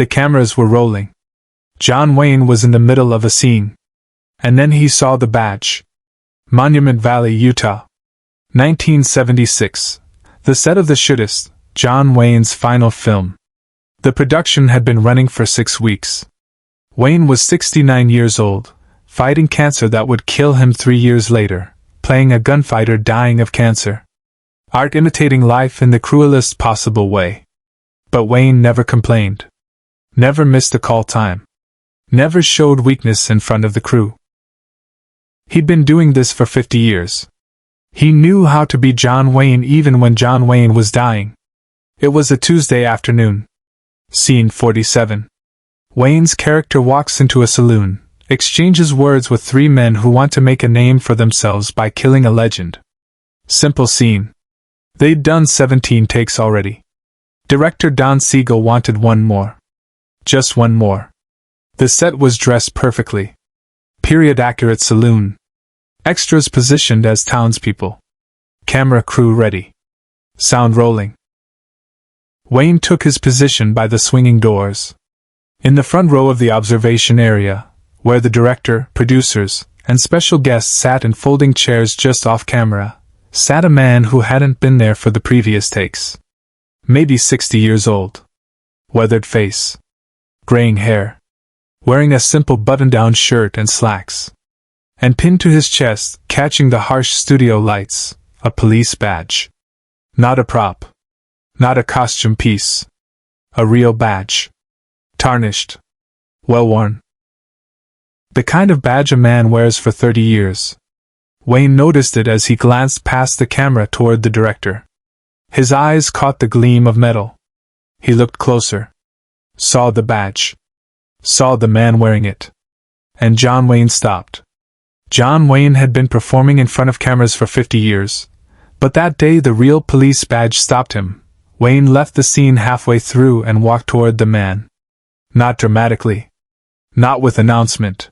The cameras were rolling. John Wayne was in the middle of a scene. And then he saw the badge. Monument Valley, Utah. 1976. The set of The Shootist, John Wayne's final film. The production had been running for 6 weeks. Wayne was 69 years old, fighting cancer that would kill him 3 years later, playing a gunfighter dying of cancer. Art imitating life in the cruelest possible way. But Wayne never complained. Never missed a call time. Never showed weakness in front of the crew. He'd been doing this for 50 years. He knew how to be John Wayne even when John Wayne was dying. It was a Tuesday afternoon. Scene 47. Wayne's character walks into a saloon, exchanges words with 3 men who want to make a name for themselves by killing a legend. Simple scene. They'd done 17 takes already. Director Don Siegel wanted one more. Just one more. The set was dressed perfectly. Period-accurate saloon. Extras positioned as townspeople. Camera crew ready. Sound rolling. Wayne took his position by the swinging doors. In the front row of the observation area, where the director, producers, and special guests sat in folding chairs just off camera, sat a man who hadn't been there for the previous takes. Maybe 60 years old. Weathered face. Graying hair. Wearing a simple button-down shirt and slacks. And pinned to his chest, catching the harsh studio lights, a police badge. Not a prop. Not a costume piece. A real badge. Tarnished. Well-worn. The kind of badge a man wears for 30 years. Wayne noticed it as he glanced past the camera toward the director. His eyes caught the gleam of metal. He looked closer. Saw the badge. Saw the man wearing it. And John Wayne stopped. John Wayne had been performing in front of cameras for 50 years. But that day the real police badge stopped him. Wayne left the scene halfway through and walked toward the man. Not dramatically. Not with announcement.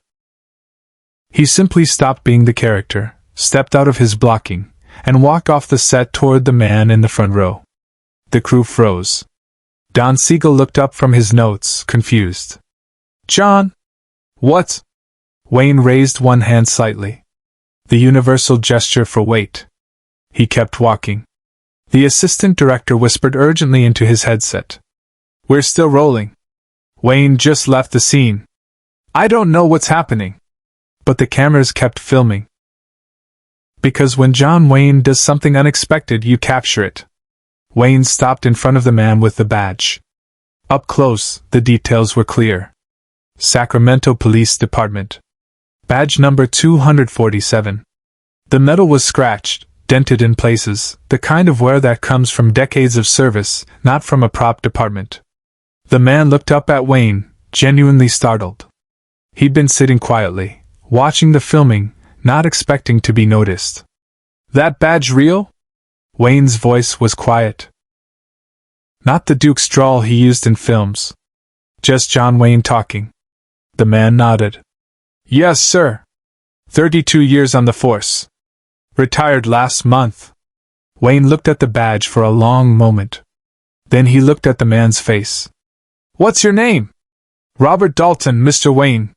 He simply stopped being the character, stepped out of his blocking, and walked off the set toward the man in the front row. The crew froze. Don Siegel looked up from his notes, confused. John? What? Wayne raised one hand slightly. The universal gesture for wait. He kept walking. The assistant director whispered urgently into his headset. We're still rolling. Wayne just left the scene. I don't know what's happening. But the cameras kept filming. Because when John Wayne does something unexpected, you capture it. Wayne stopped in front of the man with the badge. Up close, the details were clear. Sacramento Police Department. Badge number 247. The metal was scratched, dented in places, the kind of wear that comes from decades of service, not from a prop department. The man looked up at Wayne, genuinely startled. He'd been sitting quietly, watching the filming, not expecting to be noticed. That badge real? Wayne's voice was quiet. Not the Duke's drawl he used in films. Just John Wayne talking. The man nodded. Yes, sir. 32 years on the force. Retired last month. Wayne looked at the badge for a long moment. Then he looked at the man's face. What's your name? Robert Dalton, Mr. Wayne.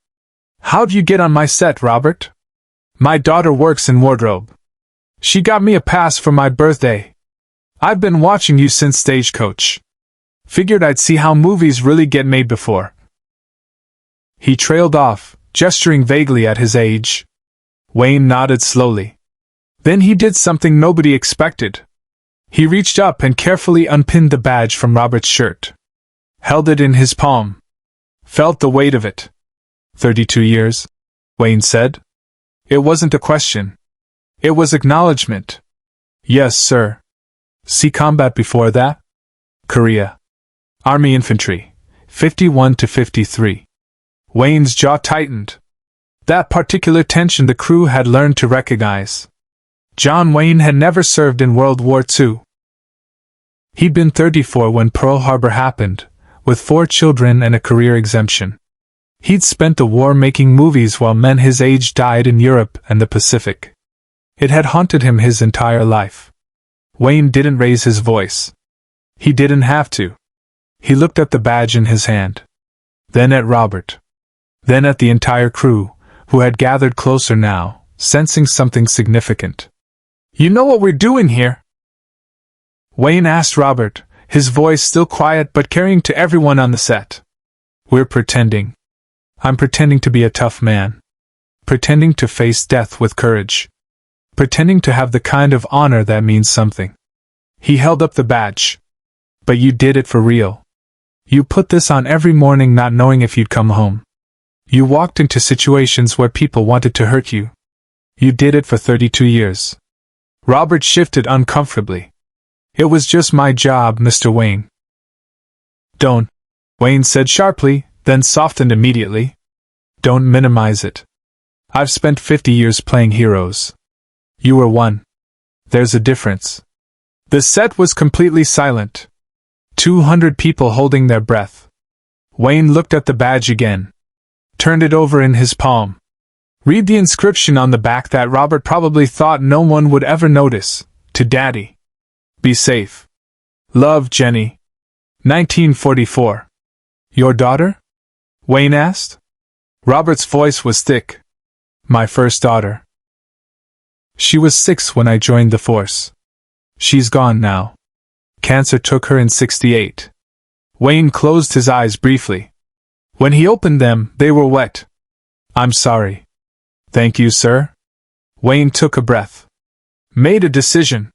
How'd you get on my set, Robert? My daughter works in wardrobe. She got me a pass for my birthday. I've been watching you since Stagecoach. Figured I'd see how movies really get made before. He trailed off, gesturing vaguely at his age. Wayne nodded slowly. Then he did something nobody expected. He reached up and carefully unpinned the badge from Robert's shirt. Held it in his palm. Felt the weight of it. 32 years, Wayne said. It wasn't a question. It was acknowledgement. Yes, sir. See combat before that? Korea. Army Infantry, 51 to 53. Wayne's jaw tightened. That particular tension the crew had learned to recognize. John Wayne had never served in World War II. He'd been 34 when Pearl Harbor happened, with 4 children and a career exemption. He'd spent the war making movies while men his age died in Europe and the Pacific. It had haunted him his entire life. Wayne didn't raise his voice. He didn't have to. He looked at the badge in his hand. then at Robert. Then at the entire crew, who had gathered closer now, sensing something significant. "You know what we're doing here?" Wayne asked Robert, his voice still quiet but carrying to everyone on the set. "We're pretending. I'm pretending to be a tough man. Pretending to face death with courage. Pretending to have the kind of honor that means something." He held up the badge. "But you did it for real. You put this on every morning not knowing if you'd come home. You walked into situations where people wanted to hurt you. You did it for 32 years. Robert shifted uncomfortably. "It was just my job, Mr. Wayne." "Don't," Wayne said sharply, then softened immediately. "Don't minimize it. I've spent 50 years playing heroes. You were one. There's a difference." The set was completely silent. 200 people holding their breath. Wayne looked at the badge again. Turned it over in his palm. "Read the inscription on the back that Robert probably thought no one would ever notice. To Daddy. Be safe. Love, Jenny. 1944. Your daughter?" Wayne asked. Robert's voice was thick. "My first daughter. She was 6 when I joined the force. She's gone now. Cancer took her in 68. Wayne closed his eyes briefly. When he opened them, they were wet. "I'm sorry." "Thank you, sir." Wayne took a breath. Made a decision.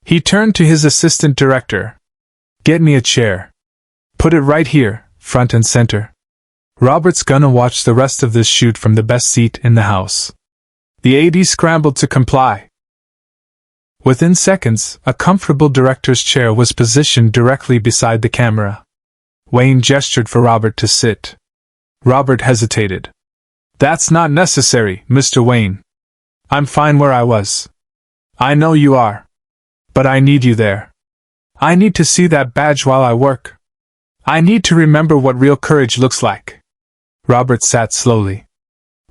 He turned to his assistant director. "Get me a chair. Put it right here, front and center. Robert's gonna watch the rest of this shoot from the best seat in the house." The AD scrambled to comply. Within seconds, a comfortable director's chair was positioned directly beside the camera. Wayne gestured for Robert to sit. Robert hesitated. "That's not necessary, Mr. Wayne. I'm fine where I was. I know you are. But I need you there. I need to see that badge while I work. I need to remember what real courage looks like." Robert sat slowly.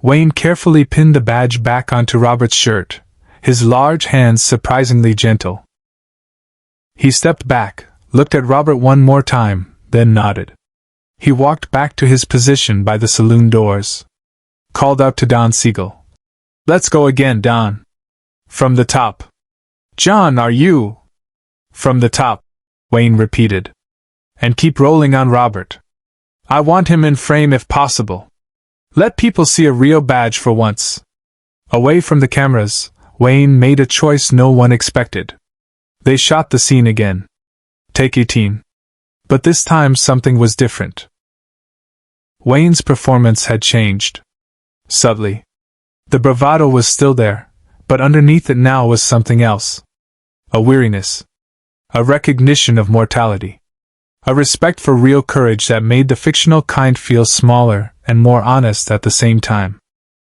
Wayne carefully pinned the badge back onto Robert's shirt, his large hands surprisingly gentle. He stepped back, looked at Robert one more time, then nodded. He walked back to his position by the saloon doors. Called out to Don Siegel. "Let's go again, Don." "From the top." "John, are you?" "From the top," Wayne repeated. "And keep rolling on Robert. I want him in frame if possible. Let people see a real badge for once." Away from the cameras, Wayne made a choice no one expected. They shot the scene again. Take 18. But this time something was different. Wayne's performance had changed. Subtly. The bravado was still there, but underneath it now was something else. A weariness. A recognition of mortality. A respect for real courage that made the fictional kind feel smaller and more honest at the same time.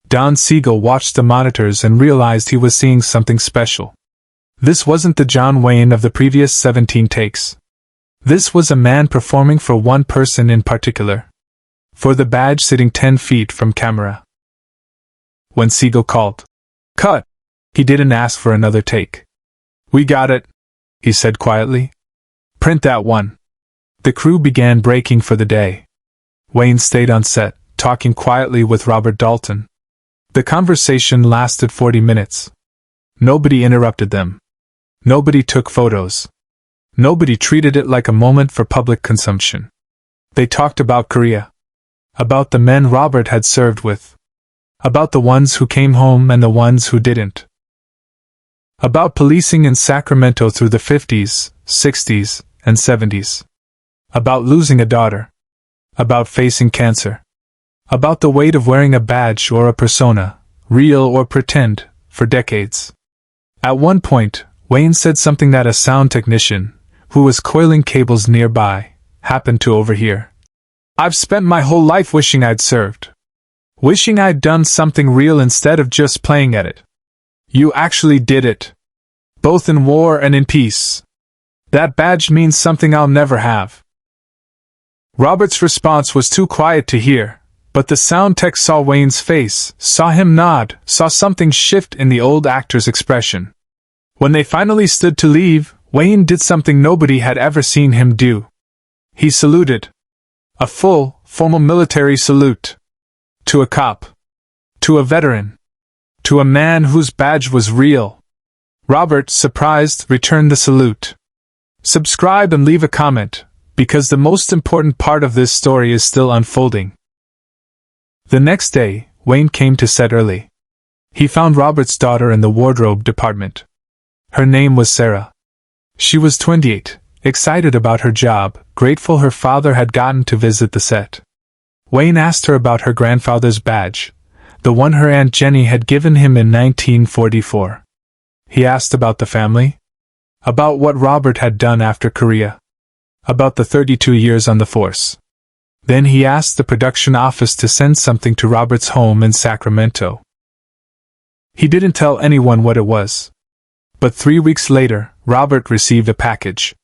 Don Siegel watched the monitors and realized he was seeing something special. This wasn't the John Wayne of the previous 17 takes. This was a man performing for one person in particular. For the badge sitting 10 feet from camera. When Siegel called, "Cut!" he didn't ask for another take. "We got it," he said quietly. "Print that one." The crew began breaking for the day. Wayne stayed on set, talking quietly with Robert Dalton. The conversation lasted 40 minutes. Nobody interrupted them. Nobody took photos. Nobody treated it like a moment for public consumption. They talked about Korea. About the men Robert had served with. About the ones who came home and the ones who didn't. About policing in Sacramento through the 50s, 60s, and 70s. About losing a daughter. About facing cancer. About the weight of wearing a badge or a persona, real or pretend, for decades. At one point, Wayne said something that a sound technician, who was coiling cables nearby, happened to overhear. "I've spent my whole life wishing I'd served. Wishing I'd done something real instead of just playing at it. You actually did it. Both in war and in peace. That badge means something I'll never have." Robert's response was too quiet to hear, but the sound tech saw Wayne's face, saw him nod, saw something shift in the old actor's expression. When they finally stood to leave, Wayne did something nobody had ever seen him do. He saluted. A full, formal military salute. To a cop. To a veteran. To a man whose badge was real. Robert, surprised, returned the salute. Subscribe and leave a comment, because the most important part of this story is still unfolding. The next day, Wayne came to set early. He found Robert's daughter in the wardrobe department. Her name was Sarah. She was 28, excited about her job, grateful her father had gotten to visit the set. Wayne asked her about her grandfather's badge, the one her Aunt Jenny had given him in 1944. He asked about the family, about what Robert had done after Korea, about the 32 years on the force. Then he asked the production office to send something to Robert's home in Sacramento. He didn't tell anyone what it was. But 3 weeks later, Robert received a package.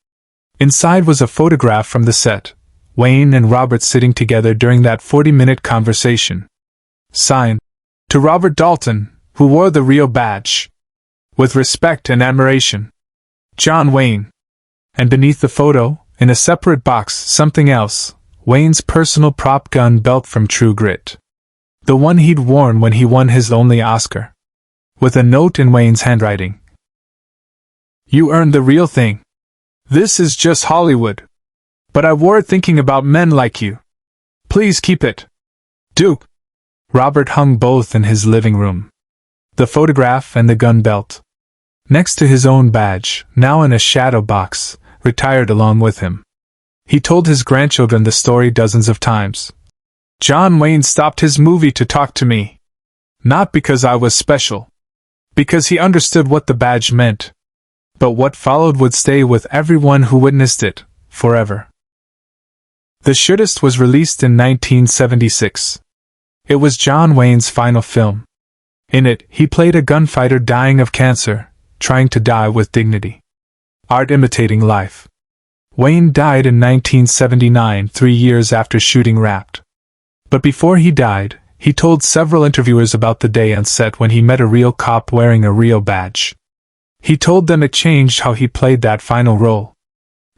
Inside was a photograph from the set, Wayne and Robert sitting together during that 40-minute conversation. Signed, to Robert Dalton, who wore the real badge. With respect and admiration. John Wayne. And beneath the photo, in a separate box, something else, Wayne's personal prop gun belt from True Grit. The one he'd worn when he won his only Oscar. With a note in Wayne's handwriting. You earned the real thing. This is just Hollywood. But I wore it thinking about men like you. Please keep it. Duke. Robert hung both in his living room. The photograph and the gun belt. Next to his own badge, now in a shadow box, retired along with him. He told his grandchildren the story dozens of times. John Wayne stopped his movie to talk to me. Not because I was special. Because he understood what the badge meant. But what followed would stay with everyone who witnessed it, forever. The Shootist was released in 1976. It was John Wayne's final film. In it, he played a gunfighter dying of cancer, trying to die with dignity. Art imitating life. Wayne died in 1979, 3 years after shooting Wrapped. But before he died, he told several interviewers about the day on set when he met a real cop wearing a real badge. He told them it changed how he played that final role.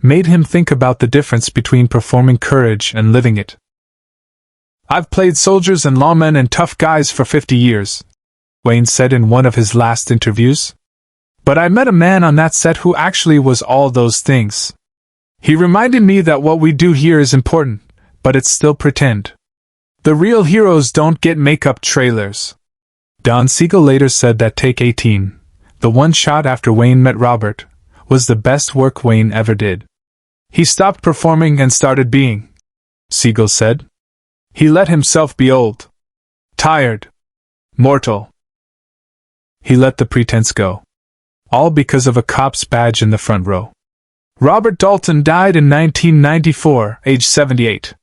Made him think about the difference between performing courage and living it. I've played soldiers and lawmen and tough guys for 50 years, Wayne said in one of his last interviews. But I met a man on that set who actually was all those things. He reminded me that what we do here is important, but it's still pretend. The real heroes don't get makeup trailers. Don Siegel later said that take 18, the one shot after Wayne met Robert, was the best work Wayne ever did. He stopped performing and started being, Siegel said. He let himself be old. Tired. Mortal. He let the pretense go. All because of a cop's badge in the front row. Robert Dalton died in 1994, age 78.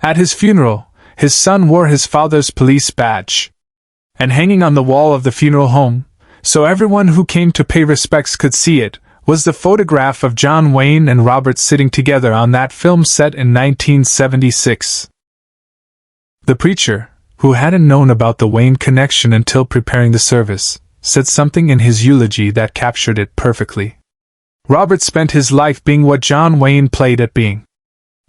At his funeral, his son wore his father's police badge. And hanging on the wall of the funeral home, so everyone who came to pay respects could see it, was the photograph of John Wayne and Robert sitting together on that film set in 1976. The preacher, who hadn't known about the Wayne connection until preparing the service, said something in his eulogy that captured it perfectly. Robert spent his life being what John Wayne played at being.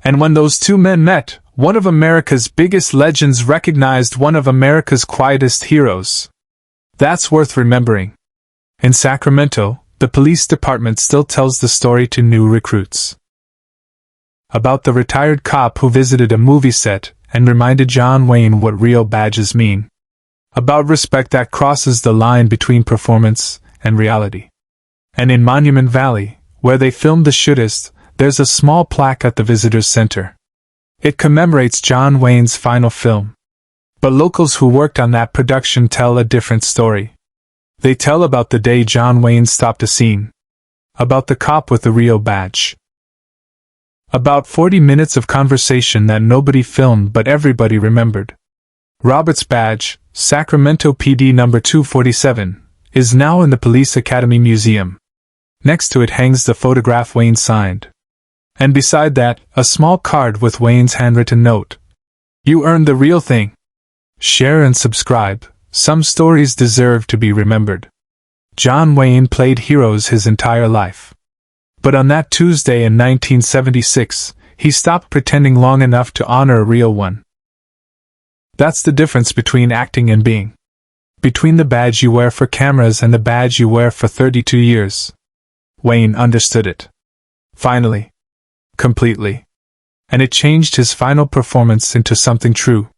And when those two men met, one of America's biggest legends recognized one of America's quietest heroes. That's worth remembering. In Sacramento, the police department still tells the story to new recruits. About the retired cop who visited a movie set and reminded John Wayne what real badges mean. About respect that crosses the line between performance and reality. And in Monument Valley, where they filmed The Shootist, there's a small plaque at the Visitors Center. It commemorates John Wayne's final film. But locals who worked on that production tell a different story. They tell about the day John Wayne stopped a scene. About the cop with the real badge. About 40 minutes of conversation that nobody filmed but everybody remembered. Robert's badge, Sacramento PD number 247, is now in the Police Academy Museum. Next to it hangs the photograph Wayne signed. And beside that, a small card with Wayne's handwritten note. You earned the real thing. Share and subscribe. Some stories deserve to be remembered. John Wayne played heroes his entire life. But on that Tuesday in 1976, He stopped pretending long enough to honor a real one. That's the difference between acting and being. Between the badge you wear for cameras and the badge you wear for 32 years. Wayne understood it. Finally. Completely. And it changed his final performance into something true.